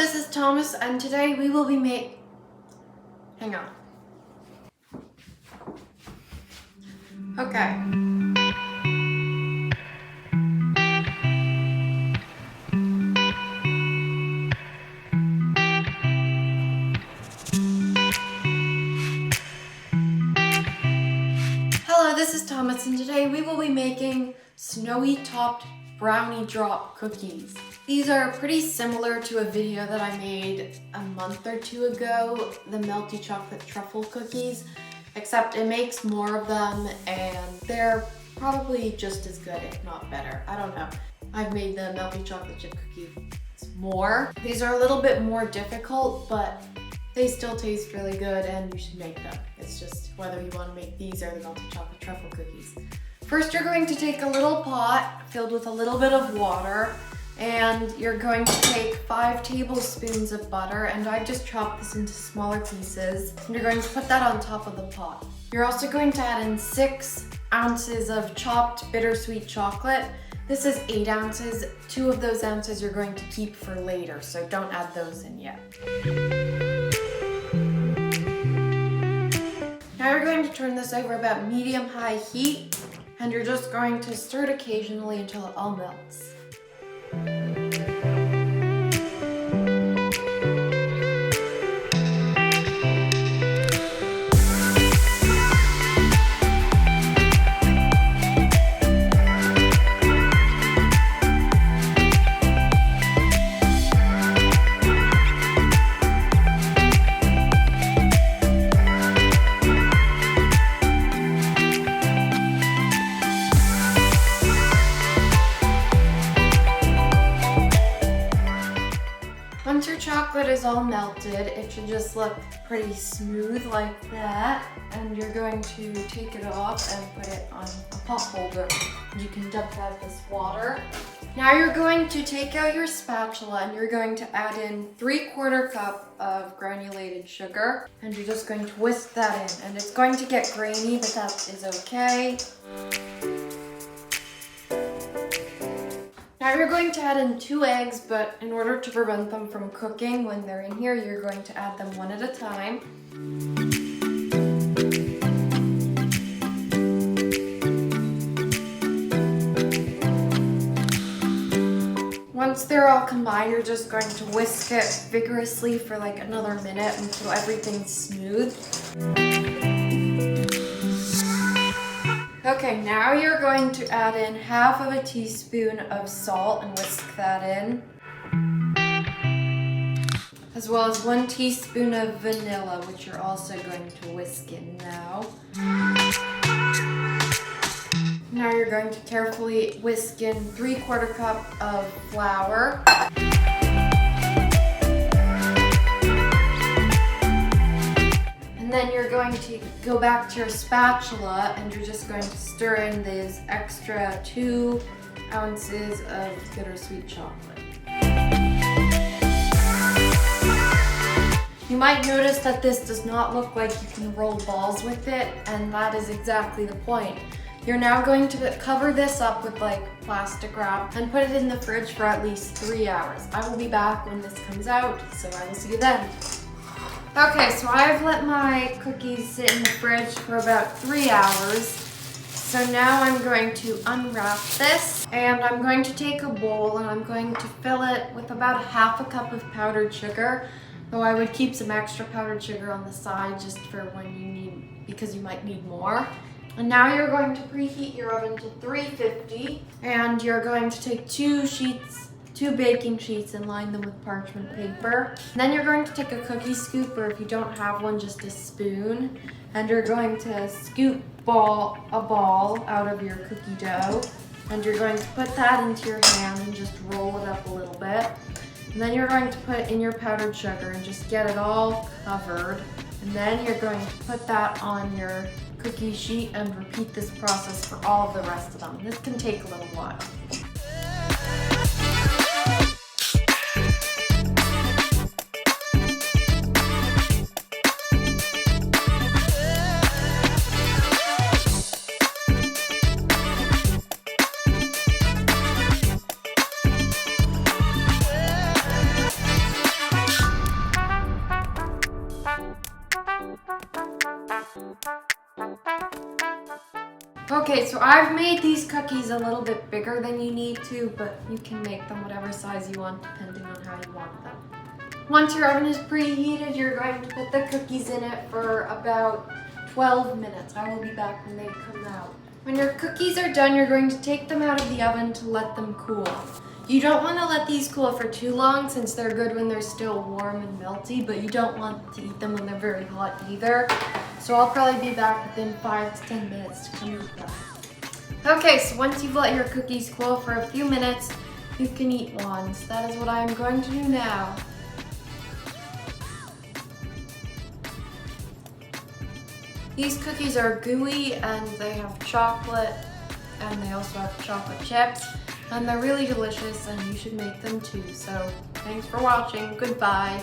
this is Thomas, and today we will be hang on. Okay. Hello, this is Thomas, and today we will be making snowy topped brownie drop cookies. These are pretty similar to a video that I made a month or two ago, the melty chocolate truffle cookies, except it makes more of them and they're probably just as good, if not better. I don't know. I've made the melty chocolate chip cookies more. These are a little bit more difficult, but they still taste really good and you should make them. It's just whether you want to make these or the melty chocolate truffle cookies. First, you're going to take a little pot filled with a little bit of water, and you're going to take 5 tablespoons of butter, and I just chopped this into smaller pieces, and you're going to put that on top of the pot. You're also going to add in 6 ounces of chopped bittersweet chocolate. This is 8 ounces. 2 of those ounces you're going to keep for later, so don't add those in yet. Now you're going to turn this over about medium-high heat, and you're just going to stir it occasionally until it all melts. Once your chocolate is all melted, it should just look pretty smooth like that. And you're going to take it off and put it on a pot holder. You can dump out this water. Now you're going to take out your spatula and you're going to add in 3/4 cup of granulated sugar. And you're just going to whisk that in. And it's going to get grainy, but that is okay. Now you're going to add in 2 eggs, but in order to prevent them from cooking when they're in here, you're going to add them one at a time. Once they're all combined, you're just going to whisk it vigorously for like another minute until everything's smooth. Okay, now you're going to add in 1/2 teaspoon of salt and whisk that in, as well as 1 teaspoon of vanilla, which you're also going to whisk in now. Now you're going to carefully whisk in 3/4 cup of flour. Then you're going to go back to your spatula and you're just going to stir in these extra 2 ounces of bittersweet chocolate. You might notice that this does not look like you can roll balls with it, and that is exactly the point. You're now going to cover this up with like plastic wrap and put it in the fridge for at least 3 hours. I will be back when this comes out, so I will see you then. Okay, so I've let my cookies sit in the fridge for about 3 hours. So now I'm going to unwrap this, and I'm going to take a bowl and I'm going to fill it with about 1/2 cup of powdered sugar, though I would keep some extra powdered sugar on the side just for when you need, because you might need more. And now you're going to preheat your oven to 350, and you're going to take 2 baking sheets and line them with parchment paper. Then you're going to take a cookie scoop, or if you don't have one, just a spoon, and you're going to scoop a ball out of your cookie dough, and you're going to put that into your hand and just roll it up a little bit. And then you're going to put in your powdered sugar and just get it all covered. And then you're going to put that on your cookie sheet and repeat this process for all of the rest of them. This can take a little while. Okay, so I've made these cookies a little bit bigger than you need to, but you can make them whatever size you want depending on how you want them. Once your oven is preheated, you're going to put the cookies in it for about 12 minutes. I will be back when they come out. When your cookies are done, you're going to take them out of the oven to let them cool. You don't want to let these cool for too long since they're good when they're still warm and melty, but you don't want to eat them when they're very hot either. So I'll probably be back within 5 to 10 minutes to come eat them. Okay, so once you've let your cookies cool for a few minutes, you can eat one. So that is what I'm going to do now. These cookies are gooey and they have chocolate and they also have chocolate chips and they're really delicious and you should make them too. So thanks for watching. Goodbye.